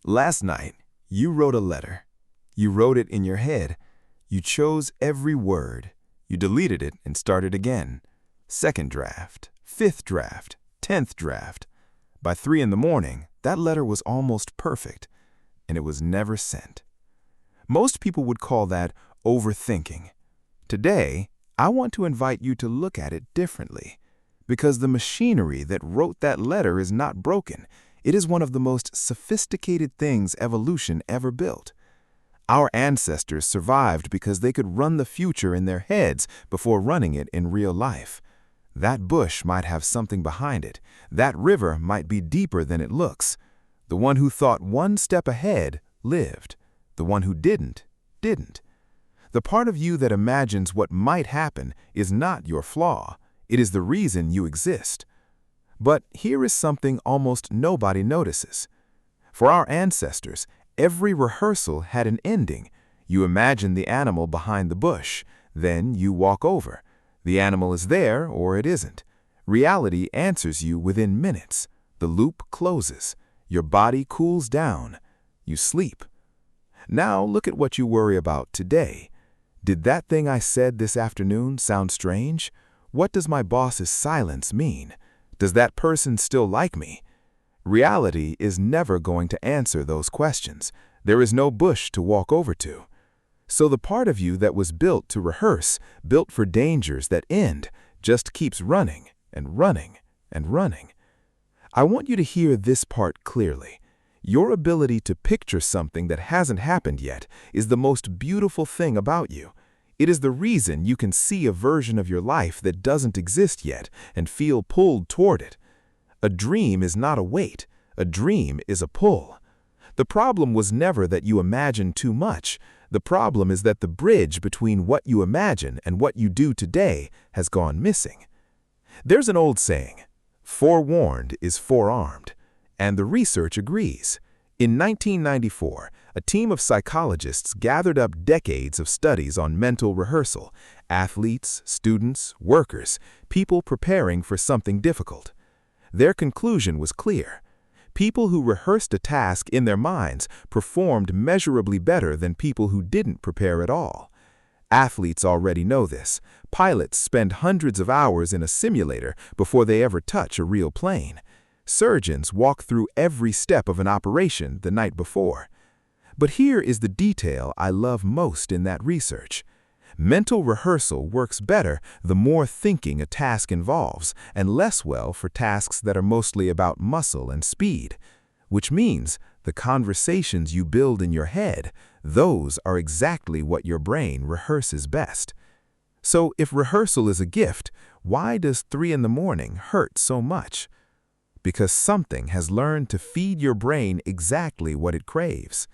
Last night, you wrote a letter. You wrote it in your head. You chose every word. You deleted it and started again. Second draft, fifth draft, 10th draft. By 3 in the morning, that letter was almost perfect, and it was never sent. Most people would call that overthinking. Today, I want to invite you to look at it differently, because the machinery that wrote that letter is not broken. It is one of the most sophisticated things evolution ever built. Our ancestors survived because they could run the future in their heads before running it in real life. That bush might have something behind it. That river might be deeper than it looks. The one who thought one step ahead lived. The one who didn't. The part of you that imagines what might happen is not your flaw. It is the reason you exist. But here is something almost nobody notices. For our ancestors, every rehearsal had an ending. You imagine the animal behind the bush. Then you walk over. The animal is there or it isn't. Reality answers you within minutes. The loop closes. Your body cools down. You sleep. Now look at what you worry about today. Did that thing I said this afternoon sound strange? What does my boss's silence mean? Does that person still like me? Reality is never going to answer those questions. There is no bush to walk over to. So the part of you that was built to rehearse, built for dangers that end, just keeps running and running and running. I want you to hear this part clearly. Your ability to picture something that hasn't happened yet is the most beautiful thing about you. It is the reason you can see a version of your life that doesn't exist yet and feel pulled toward it. A dream is not a weight. A dream is a pull. The problem was never that you imagined too much. The problem is that the bridge between what you imagine and what you do today has gone missing. There's an old saying, forewarned is forearmed, and the research agrees. In 1994, a team of psychologists gathered up decades of studies on mental rehearsal, athletes, students, workers, people preparing for something difficult. Their conclusion was clear. People who rehearsed a task in their minds performed measurably better than people who didn't prepare at all. Athletes already know this. Pilots spend hundreds of hours in a simulator before they ever touch a real plane. Surgeons walk through every step of an operation the night before. But here is the detail I love most in that research. Mental rehearsal works better the more thinking a task involves, and less well for tasks that are mostly about muscle and speed. Which means the conversations you build in your head, those are exactly what your brain rehearses best. So if rehearsal is a gift, why does 3 in the morning hurt so much? Because something has learned to feed your brain exactly what it craves.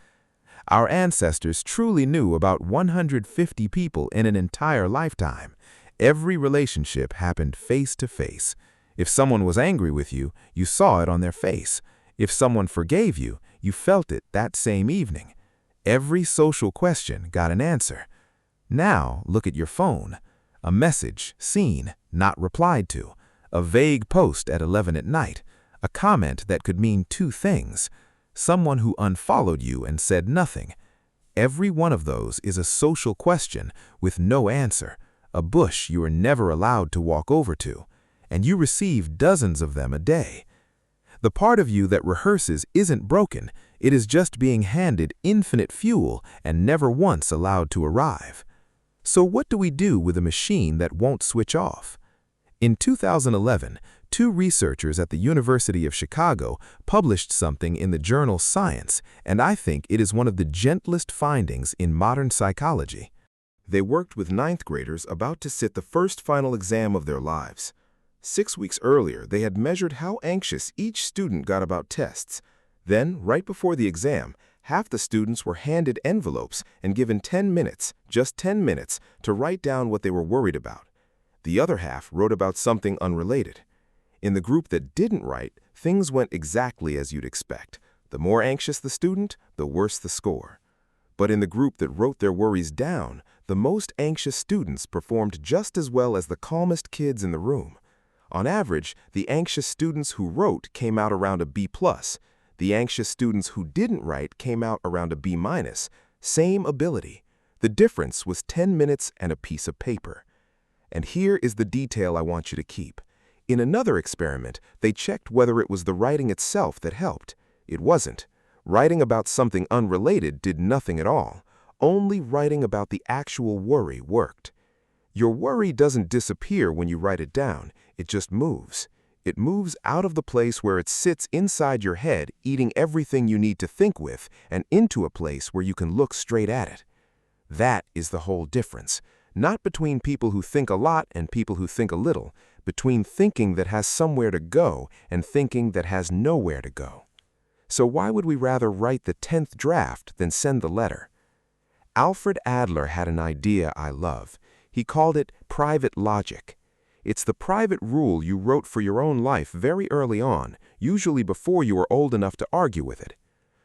Our ancestors truly knew about 150 people in an entire lifetime. Every relationship happened face to face. If someone was angry with you, you saw it on their face. If someone forgave you, you felt it that same evening. Every social question got an answer. Now look at your phone. A message seen, not replied to. A vague post at 11 at night. A comment that could mean 2 things. Someone who unfollowed you and said nothing. Every one of those is a social question with no answer, a bush you are never allowed to walk over to, and you receive dozens of them a day. The part of you that rehearses isn't broken, it is just being handed infinite fuel and never once allowed to arrive. So what do we do with a machine that won't switch off? In 2011, 2 researchers at the University of Chicago published something in the journal Science, and I think it is one of the gentlest findings in modern psychology. They worked with 9th graders about to sit the first final exam of their lives. 6 weeks earlier, they had measured how anxious each student got about tests. Then, right before the exam, half the students were handed envelopes and given 10 minutes, just 10 minutes, to write down what they were worried about. The other half wrote about something unrelated. In the group that didn't write, things went exactly as you'd expect. The more anxious the student, the worse the score. But in the group that wrote their worries down, the most anxious students performed just as well as the calmest kids in the room. On average, the anxious students who wrote came out around a B+. The anxious students who didn't write came out around a B-. Same ability. The difference was 10 minutes and a piece of paper. And here is the detail I want you to keep. In another experiment, they checked whether it was the writing itself that helped. It wasn't. Writing about something unrelated did nothing at all. Only writing about the actual worry worked. Your worry doesn't disappear when you write it down. It just moves. It moves out of the place where it sits inside your head, eating everything you need to think with, and into a place where you can look straight at it. That is the whole difference. Not between people who think a lot and people who think a little, between thinking that has somewhere to go and thinking that has nowhere to go. So why would we rather write the 10th draft than send the letter? Alfred Adler had an idea I love. He called it private logic. It's the private rule you wrote for your own life very early on, usually before you were old enough to argue with it.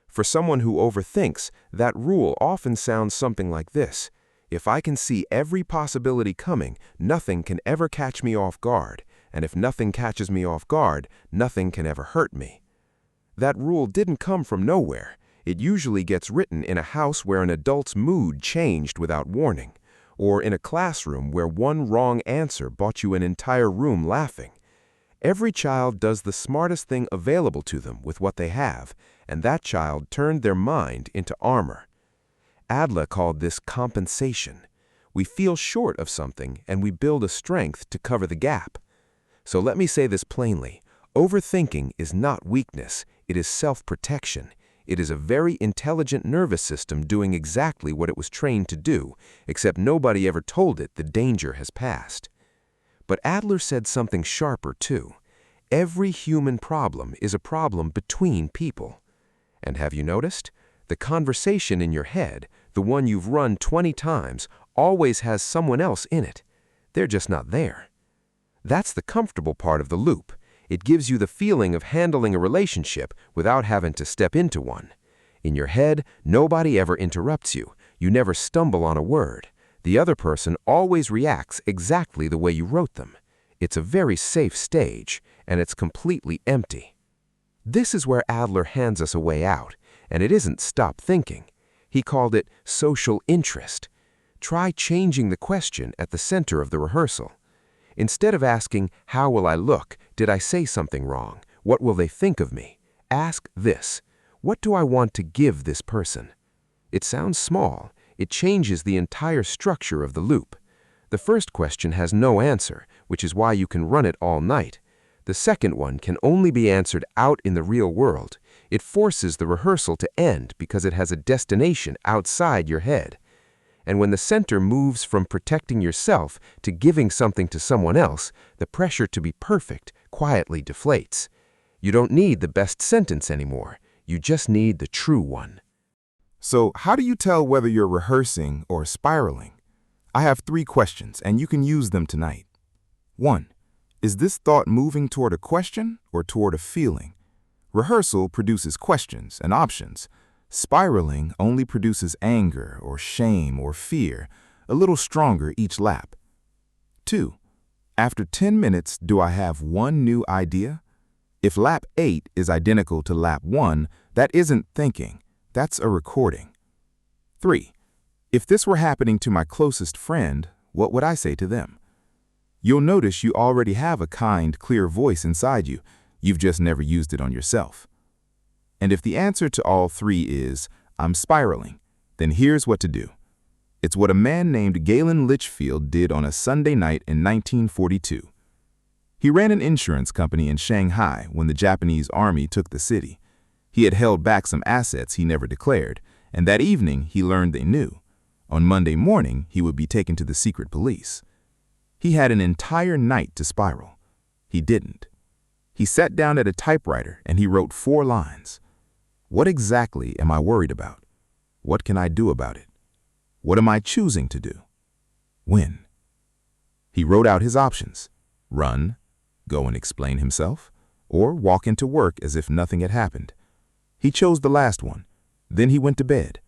For someone who overthinks, that rule often sounds something like this: if I can see every possibility coming, nothing can ever catch me off guard, and if nothing catches me off guard, nothing can ever hurt me. That rule didn't come from nowhere. It usually gets written in a house where an adult's mood changed without warning, or in a classroom where one wrong answer brought you an entire room laughing. Every child does the smartest thing available to them with what they have, and that child turned their mind into armor. Adler called this compensation. We feel short of something, and we build a strength to cover the gap. So let me say this plainly. Overthinking is not weakness. It is self-protection. It is a very intelligent nervous system doing exactly what it was trained to do, except nobody ever told it the danger has passed. But Adler said something sharper, too. Every human problem is a problem between people. And have you noticed? The conversation in your head, the one you've run 20 times, always has someone else in it. They're just not there. That's the comfortable part of the loop. It gives you the feeling of handling a relationship without having to step into one. In your head, nobody ever interrupts you. You never stumble on a word. The other person always reacts exactly the way you wrote them. It's a very safe stage, and it's completely empty. This is where Adler hands us a way out, and it isn't stop thinking. He called it social interest. Try changing the question at the center of the rehearsal. Instead of asking, how will I look? Did I say something wrong? What will they think of me? Ask this: what do I want to give this person? It sounds small. It changes the entire structure of the loop. The first question has no answer, which is why you can run it all night. The second one can only be answered out in the real world. It forces the rehearsal to end because it has a destination outside your head. And when the center moves from protecting yourself to giving something to someone else, the pressure to be perfect quietly deflates. You don't need the best sentence anymore. You just need the true one. So, how do you tell whether you're rehearsing or spiraling? I have 3 questions, and you can use them tonight. 1. Is this thought moving toward a question or toward a feeling? Rehearsal produces questions and options. Spiraling only produces anger or shame or fear, a little stronger each lap. 2. After 10 minutes, do I have one new idea? If lap 8 is identical to lap 1, that isn't thinking. That's a recording. 3. If this were happening to my closest friend, what would I say to them? You'll notice you already have a kind, clear voice inside you. You've just never used it on yourself. And if the answer to all 3 is, I'm spiraling, then here's what to do. It's what a man named Galen Litchfield did on a Sunday night in 1942. He ran an insurance company in Shanghai when the Japanese army took the city. He had held back some assets he never declared, and that evening he learned they knew. On Monday morning, he would be taken to the secret police. He had an entire night to spiral. He didn't. He sat down at a typewriter and he wrote 4 lines. What exactly am I worried about? What can I do about it? What am I choosing to do? When? He wrote out his options: run, go and explain himself, or walk into work as if nothing had happened. He chose the last one. Then he went to bed.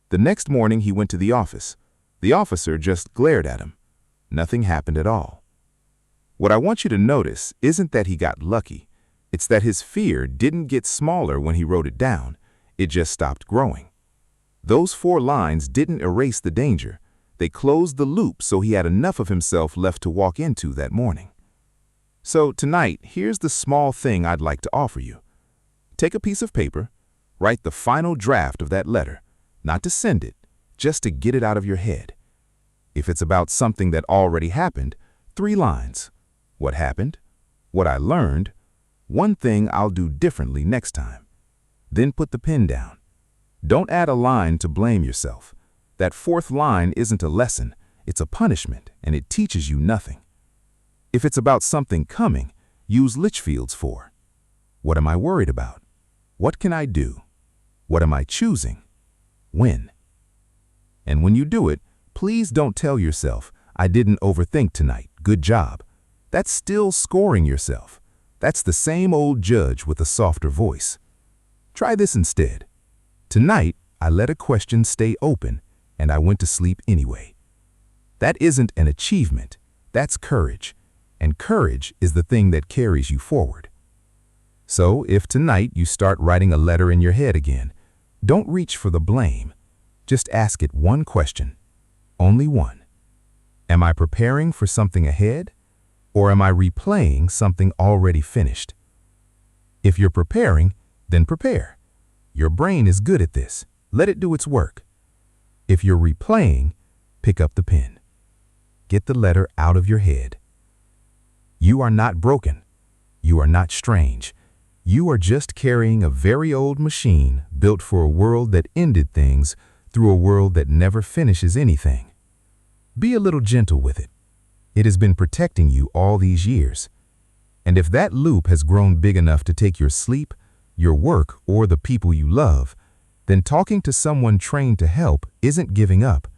The next morning he went to the office. The officer just glared at him. Nothing happened at all. What I want you to notice isn't that he got lucky. It's that his fear didn't get smaller when he wrote it down. It just stopped growing. Those 4 lines didn't erase the danger. They closed the loop so he had enough of himself left to walk into that morning. So tonight, here's the small thing I'd like to offer you. Take a piece of paper, write the final draft of that letter, not to send it, just to get it out of your head. If it's about something that already happened, 3 lines. What happened? What I learned? One thing I'll do differently next time. Then put the pen down. Don't add a line to blame yourself. That 4th line isn't a lesson, it's a punishment, and it teaches you nothing. If it's about something coming, use Litchfield's 4. What am I worried about? What can I do? What am I choosing? When? And when you do it, please don't tell yourself, I didn't overthink tonight, good job. That's still scoring yourself. That's the same old judge with a softer voice. Try this instead. Tonight, I let a question stay open, and I went to sleep anyway. That isn't an achievement, that's courage. And courage is the thing that carries you forward. So if tonight you start writing a letter in your head again, don't reach for the blame. Just ask it one question. Only one. Am I preparing for something ahead? Or am I replaying something already finished? If you're preparing, then prepare. Your brain is good at this. Let it do its work. If you're replaying, pick up the pen. Get the letter out of your head. You are not broken. You are not strange. You are just carrying a very old machine built for a world that ended things through a world that never finishes anything. Be a little gentle with it. It has been protecting you all these years. And if that loop has grown big enough to take your sleep, your work, or the people you love, then talking to someone trained to help isn't giving up.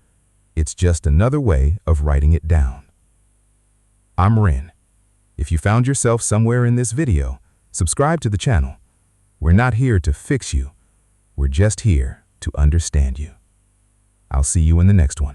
It's just another way of writing it down. I'm Ren. If you found yourself somewhere in this video, subscribe to the channel. We're not here to fix you. We're just here to understand you. I'll see you in the next one.